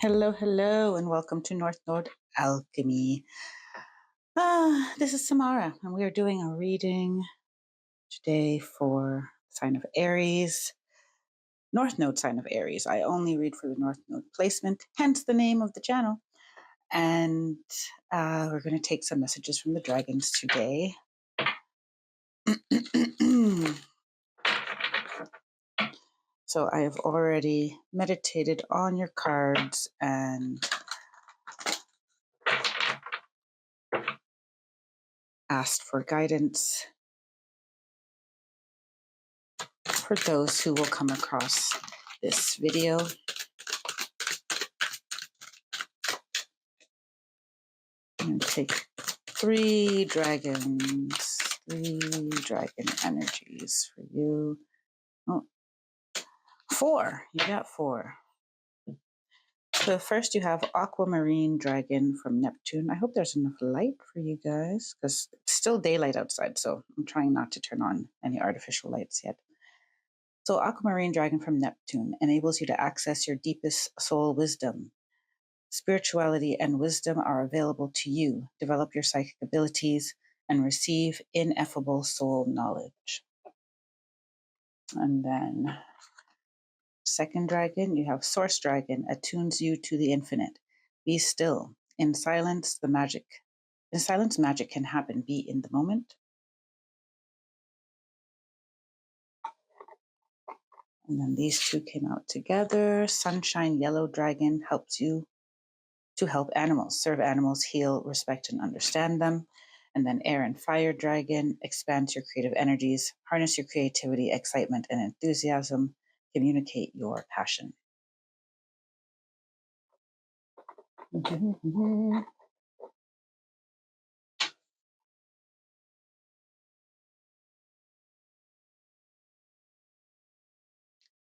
Hello, hello, and welcome to North Node Alchemy. This is Samara, and we are doing a reading today for sign of Aries, North Node sign of Aries. I only read for the North Node placement, hence the name of the channel. And we're going to take some messages from the dragons today. So I have already meditated on your cards and asked for guidance for those who will come across this video. I'm going to take three dragon energies for you. Oh, four. You got four. So first you have aquamarine dragon from Neptune. I hope there's enough light for you guys because it's still daylight outside, so I'm trying not to turn on any artificial lights yet. So aquamarine dragon from Neptune enables you to access your deepest soul wisdom. Spirituality and wisdom are available to you. Develop your psychic abilities and receive ineffable soul knowledge. And then second dragon, you have source dragon, attunes you to the infinite. Be still. In silence, magic can happen. Be in the moment. And then these two came out together. Sunshine yellow dragon helps you to help animals, serve animals, heal, respect, and understand them. And then air and fire dragon expands your creative energies, harness your creativity, excitement, and enthusiasm, communicate your passion.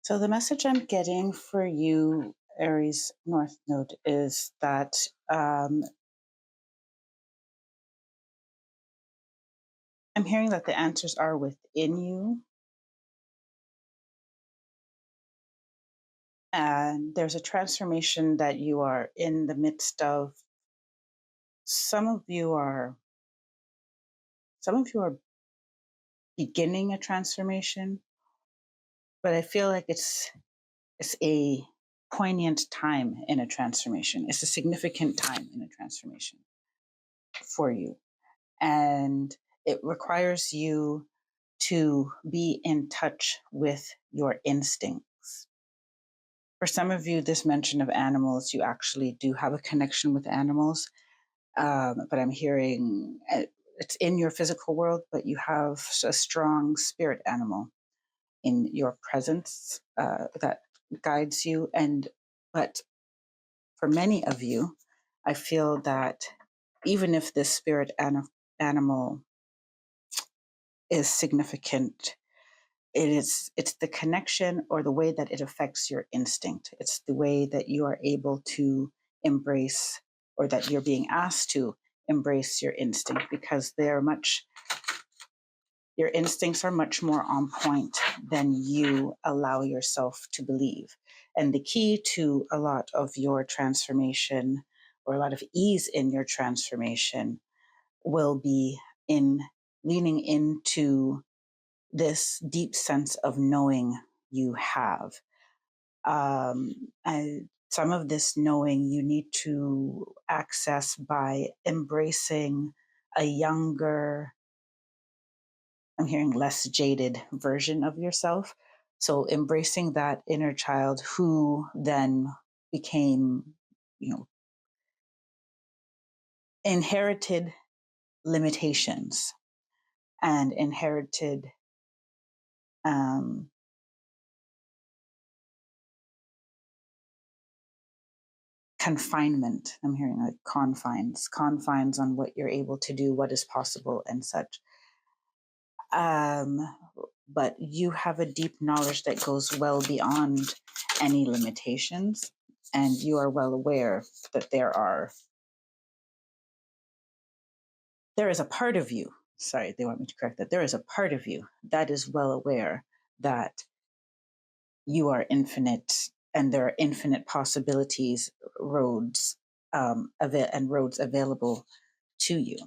So the message I'm getting for you, Aries North Node, is that I'm hearing that the answers are within you. And there's a transformation that you are in the midst of. Some of you are beginning a transformation, but I feel like it's a poignant time in a transformation. It's a significant time in a transformation for you. And it requires you to be in touch with your instincts. For some of you, this mention of animals, you actually do have a connection with animals. But I'm hearing it's in your physical world, but you have a strong spirit animal in your presence that guides you. But for many of you, I feel that even if this spirit animal is significant, it's the connection or the way that it affects your instinct. It's the way that you are able to embrace, or that you're being asked to embrace your instinct, because your instincts are much more on point than you allow yourself to believe. And the key to a lot of your transformation, or a lot of ease in your transformation, will be in leaning into this deep sense of knowing you have. Some of this knowing you need to access by embracing a younger, I'm hearing less jaded version of yourself. So embracing that inner child who then became, inherited limitations and inherited confinement. I'm hearing like confines on what you're able to do, what is possible, and such. But you have a deep knowledge that goes well beyond any limitations, and you are well aware that there is a part of you. Sorry, they want me to correct that. There is a part of you that is well aware that you are infinite and there are infinite possibilities, roads, and roads available to you.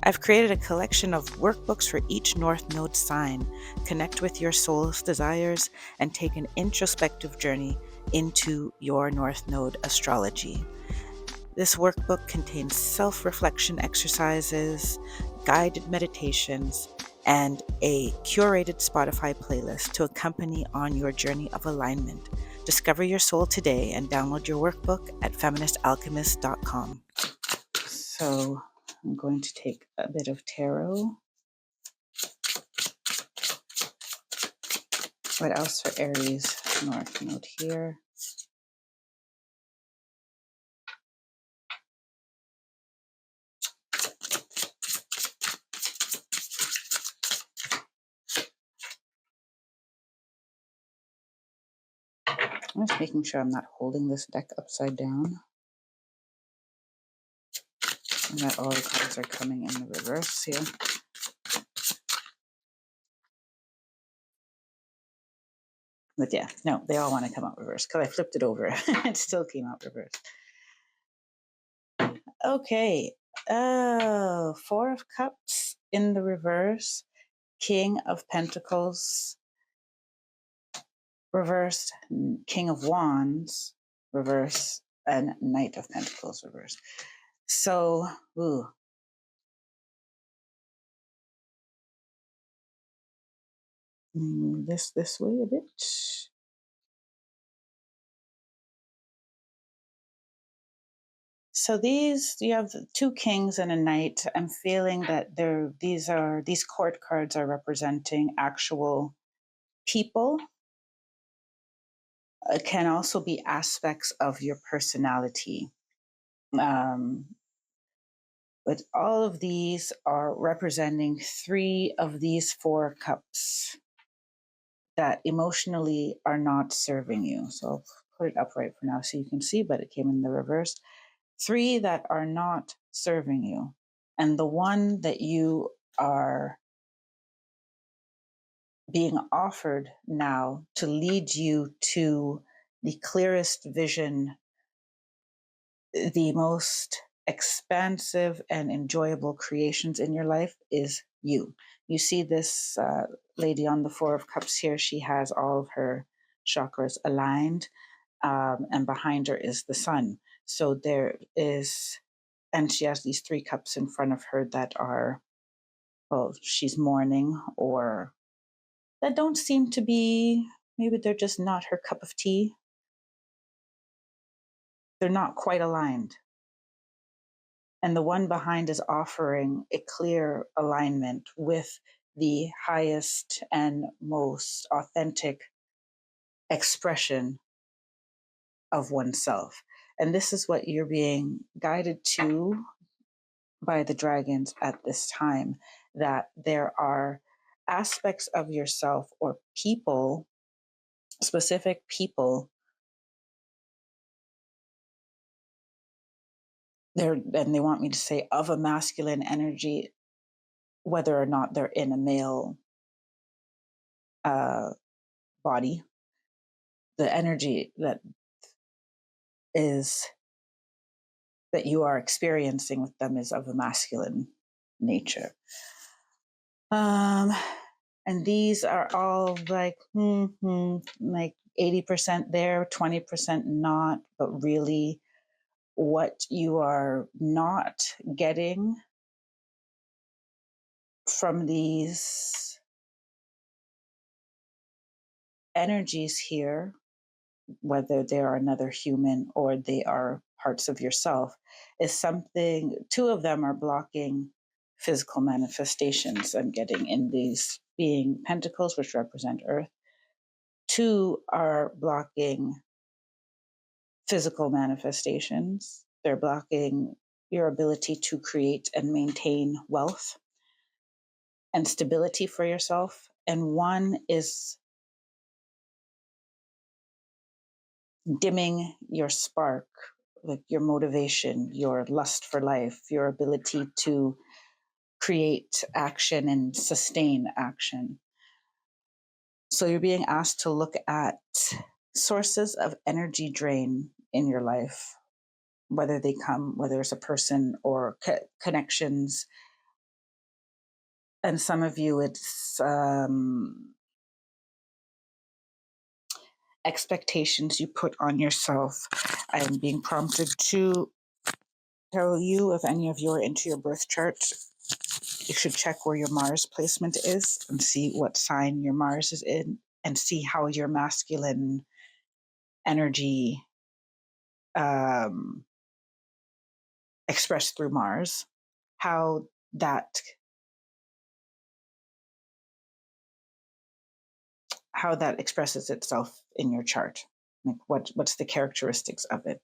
I've created a collection of workbooks for each North Node sign. Connect with your soul's desires and take an introspective journey into your North Node astrology. This workbook contains self-reflection exercises, guided meditations, and a curated Spotify playlist to accompany on your journey of alignment. Discover your soul today and download your workbook at feministalchemist.com. So I'm going to take a bit of tarot. What else for Aries? North Node here. I'm just making sure I'm not holding this deck upside down and that all the cards are coming in the reverse here. But yeah, no, they all want to come out reverse because I flipped it over. It still came out reverse. Okay. Oh, Four of Cups in the reverse. King of Pentacles reversed. King of Wands reverse. And Knight of Pentacles reverse. So, this way a bit. So these, you have two kings and a knight. I'm feeling that these court cards are representing actual people. It can also be aspects of your personality. But all of these are representing three of these four cups that emotionally are not serving you. So I'll put it upright for now so you can see, but it came in the reverse. Three that are not serving you. And the one that you are being offered now to lead you to the clearest vision, the most expansive and enjoyable creations in your life is you. You see this lady on the Four of Cups here. She has all of her chakras aligned, and behind her is the sun. So there is, and she has these three cups in front of her that are, well, she's mourning, or that don't seem to be, maybe they're just not her cup of tea. They're not quite aligned. And the one behind is offering a clear alignment with the highest and most authentic expression of oneself. And this is what you're being guided to by the dragons at this time, that there are aspects of yourself or people, specific people, and they want me to say of a masculine energy, whether or not they're in a male body. The energy that you are experiencing with them is of a masculine nature. And these are all like 80% there, 20% not, but really what you are not getting from these energies here, whether they are another human or they are parts of yourself, is something. Two of them are blocking physical manifestations I'm getting in these being pentacles, which represent earth. Two are blocking physical manifestations. They're blocking your ability to create and maintain wealth and stability for yourself. And one is dimming your spark, like your motivation, your lust for life, your ability to create action and sustain action. So you're being asked to look at sources of energy drain in your life, whether it's a person or connections. And some of you, it's expectations you put on yourself. I am being prompted to tell you, if any of you are into your birth chart, you should check where your Mars placement is and see what sign your Mars is in, and see how your masculine energy um, expressed through Mars, how that expresses itself in your chart. Like what's the characteristics of it?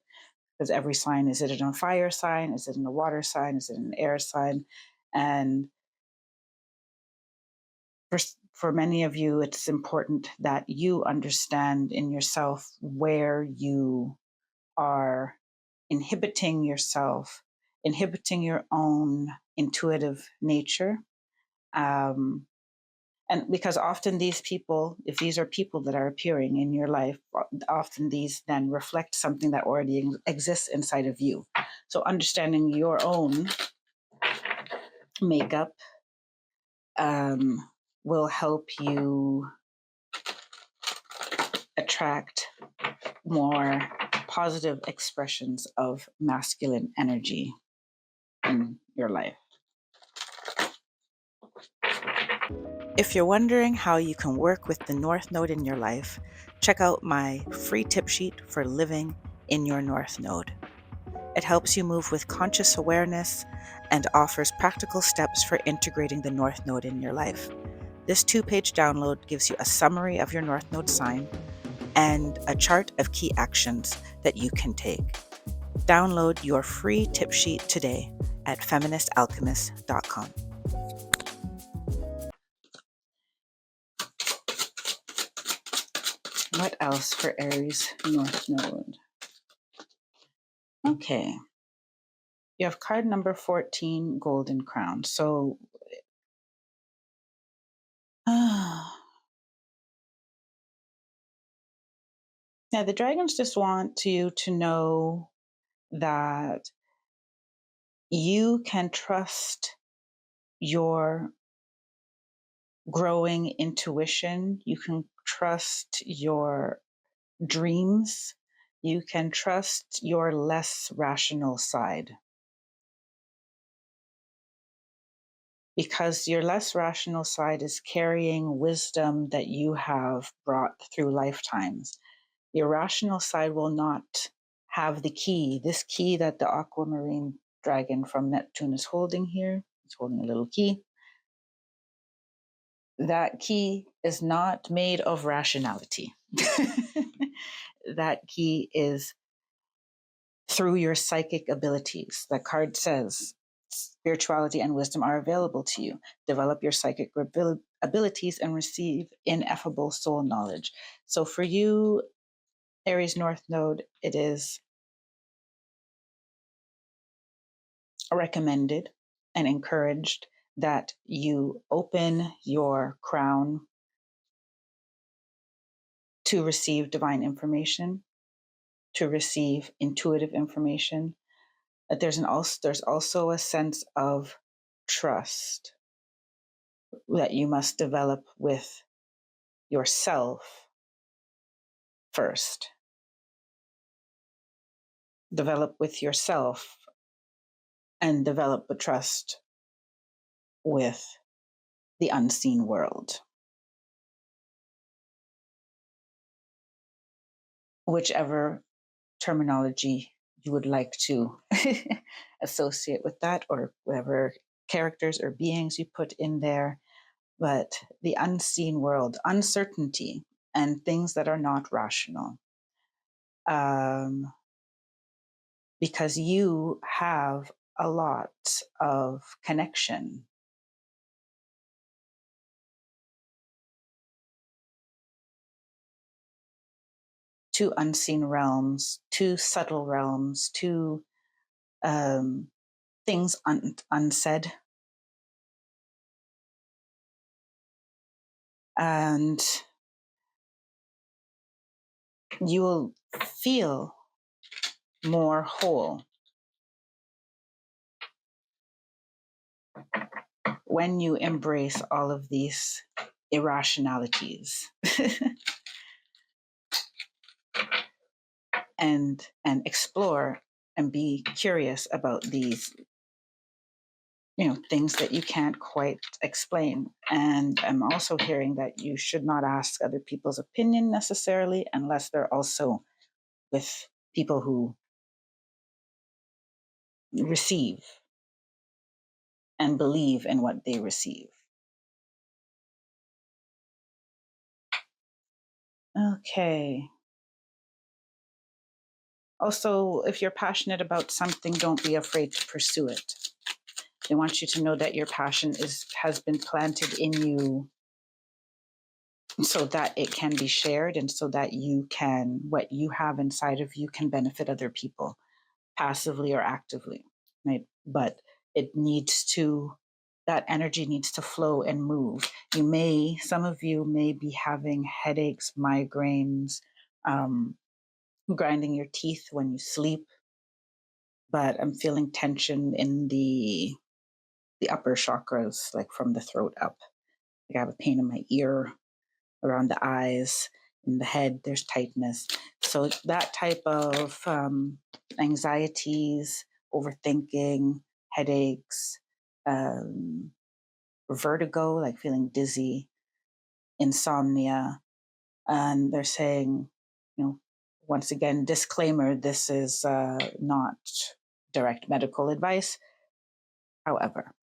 Because every sign, is it a fire sign? Is it in a water sign? Is it an air sign? And for many of you, it's important that you understand in yourself where you are inhibiting yourself, inhibiting your own intuitive nature. Um, and because often these people, if these are people that are appearing in your life, often these then reflect something that already exists inside of you. So understanding your own makeup will help you attract more positive expressions of masculine energy in your life. If you're wondering how you can work with the North Node in your life, check out my free tip sheet for living in your North Node. It helps you move with conscious awareness and offers practical steps for integrating the North Node in your life. This 2-page download gives you a summary of your North Node sign and a chart of key actions that you can take. Download your free tip sheet today at feministalchemist.com. What else for Aries North Node? Okay. You have card number 14, Golden Crown. So, yeah, the dragons just want you to know that you can trust your growing intuition. You can trust your dreams. You can trust your less rational side. Because your less rational side is carrying wisdom that you have brought through lifetimes. Your rational side will not have the key, this key that the aquamarine dragon from Neptune is holding here. It's holding a little key. That key is not made of rationality. That key is through your psychic abilities. That card says spirituality and wisdom are available to you. Develop your psychic abilities and receive ineffable soul knowledge. So for you, Aries North Node, it is recommended and encouraged that you open your crown to receive divine information, to receive intuitive information. That there's also a sense of trust that you must develop with yourself first. Develop with yourself and develop a trust with the unseen world. Whichever terminology you would like to associate with that, or whatever characters or beings you put in there. But the unseen world, uncertainty, and things that are not rational. Because you have a lot of connection to unseen realms, to subtle realms, to things unsaid. And you will feel more whole when you embrace all of these irrationalities and explore and be curious about these, things that you can't quite explain. And I'm also hearing that you should not ask other people's opinion necessarily unless they're also with people who receive and believe in what they receive. Okay. Also, if you're passionate about something, don't be afraid to pursue it. They want you to know that your passion has been planted in you so that it can be shared and so that what you have inside of you can benefit other people passively or actively, right? But that energy needs to flow and move. Some of you may be having headaches, migraines, grinding your teeth when you sleep, but I'm feeling tension in the upper chakras, like from the throat up. Like I have a pain in my ear, around the eyes, in the head, there's tightness. So that type of anxieties, overthinking, headaches, vertigo, like feeling dizzy, insomnia. And they're saying, once again, disclaimer, this is not direct medical advice. However,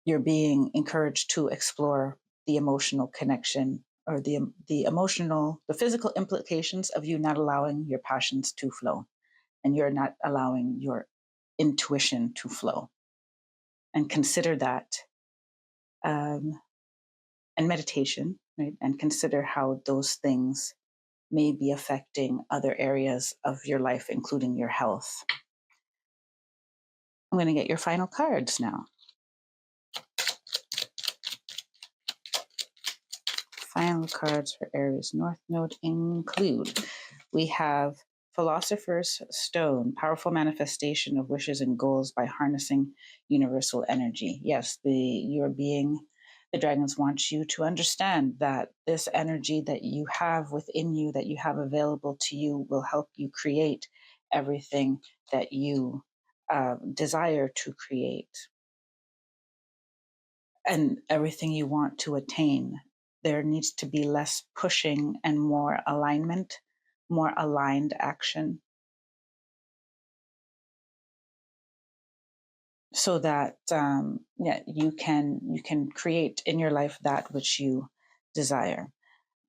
you're being encouraged to explore the emotional connection or the physical implications of you not allowing your passions to flow and you're not allowing your intuition to flow. And consider that, and meditation, right? And consider how those things may be affecting other areas of your life, including your health. I'm going to get your final cards now. Final cards for Aries North Node include, we have Philosopher's Stone, powerful manifestation of wishes and goals by harnessing universal energy. Yes, the dragons want you to understand that this energy that you have within you, that you have available to you, will help you create everything that you desire to create and everything you want to attain. There needs to be less pushing and more alignment, more aligned action, so that you can create in your life that which you desire.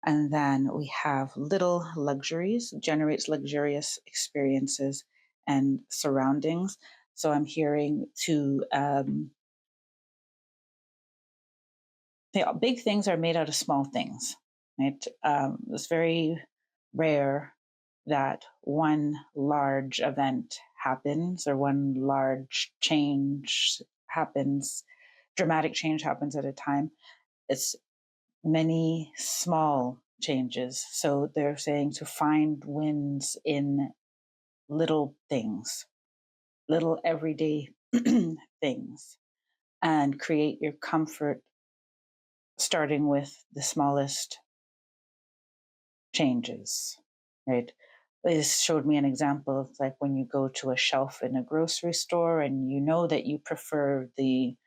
And then we have little luxuries, generates luxurious experiences and surroundings. So I'm hearing to big things are made out of small things, right? It's very rare that one large event happens or one large change happens, dramatic change happens at a time. It's many small changes. So they're saying to find wins in little things, little everyday things, and create your comfort starting with the smallest changes, right? This showed me an example of like when you go to a shelf in a grocery store and you know that you prefer the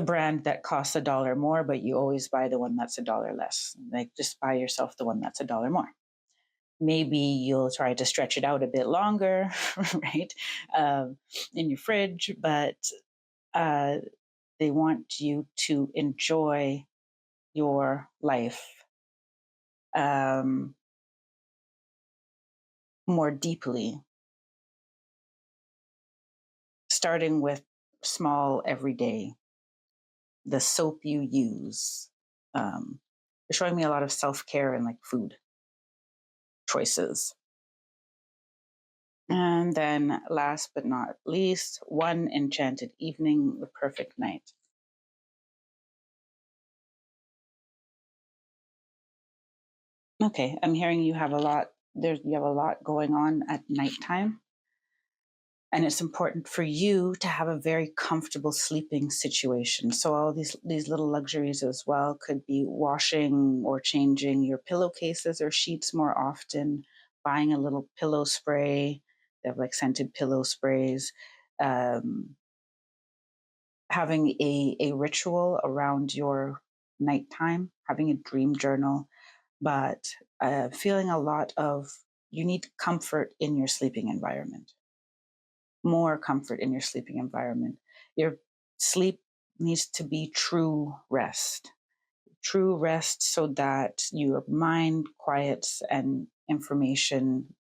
brand that costs $1 more, but you always buy the one that's $1 less. Like just buy yourself the one that's $1 more. Maybe you'll try to stretch it out a bit longer, right, in your fridge, but they want you to enjoy your life more deeply, starting with small everyday, the soap you use. They're showing me a lot of self-care and like food choices. And then last but not least, one enchanted evening, the perfect night. Okay, I'm hearing you have a lot. You have a lot going on at nighttime, and it's important for you to have a very comfortable sleeping situation. So all these little luxuries as well could be washing or changing your pillowcases or sheets more often, buying a little pillow spray. They have like scented pillow sprays. Um, Having a ritual around your nighttime, having a dream journal, but feeling a lot of you need comfort in your sleeping environment, more comfort in your sleeping environment. Your sleep needs to be true rest so that your mind quiets and information.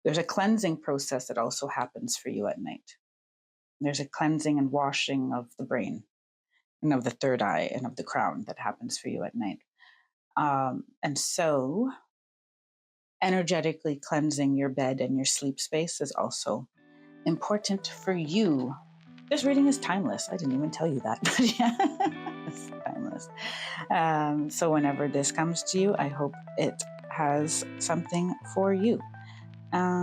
There's a cleansing process that also happens for you at night. There's a cleansing and washing of the brain and of the third eye and of the crown that happens for you at night. And so, energetically cleansing your bed and your sleep space is also important for you. This reading is timeless. I didn't even tell you that, but yeah, it's timeless. So, whenever this comes to you, I hope it has something for you.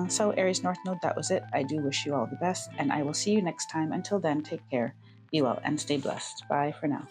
So, Aries North Node, that was it. I do wish you all the best, and I will see you next time. Until then, take care, be well, and stay blessed. Bye for now.